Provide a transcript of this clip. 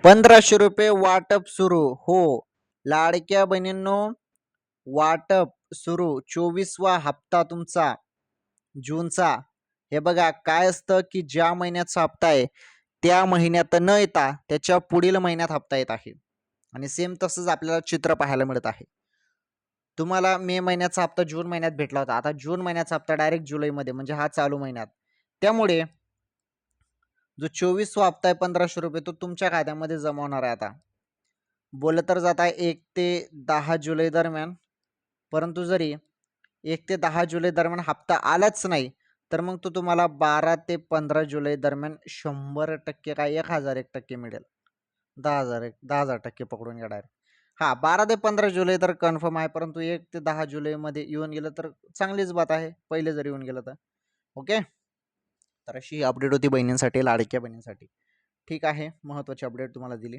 1500 रुपये वाटप सुरू. हो, लाडक्या बहिणींनो, वाटप सुरू. 24वा हप्ता तुमचा जूनचा. हे बघा काय असतं की ज्या महिन्याचा हप्ता आहे त्या महिन्यात न येता त्याच्या पुढील महिन्यात हप्ता येत आहे. आणि सेम तसंच आपल्याला चित्र पाहायला मिळत आहे. तुम्हाला मे महिन्याचा हप्ता जून महिन्यात भेटला होता. आता जून महिन्याचा हप्ता डायरेक्ट जुलैमध्ये, म्हणजे हा चालू महिन्यात. त्यामुळे जो 24वा हप्ता आहे 1500 रुपये, तो तुमच्या खात्यामध्ये जमा होणार आहे. आता बोललं तर जात आहे 1 ते 10 जुलै दरम्यान. परंतु जरी 1 ते 10 जुलै दरम्यान हप्ता आलाच नाही, तर मग तो तुम्हाला 12 ते 15 जुलै दरम्यान 100% काय 1001% मिळेल. 10,000% पकडून घ्या डायरेक्ट. हां, 12 ते 15 जुलै तर कन्फर्म आहे, परंतु 1 ते 10 जुलैमध्ये येऊन गेलं तर चांगलीच बात आहे. पहिले जर येऊन गेलं तर. ओके. तर अशी अपडेट होती बहिणींसाठी, लाडक्या बहिणींसाठी. ठीक आहे, महत्त्वाची अपडेट तुम्हाला दिली.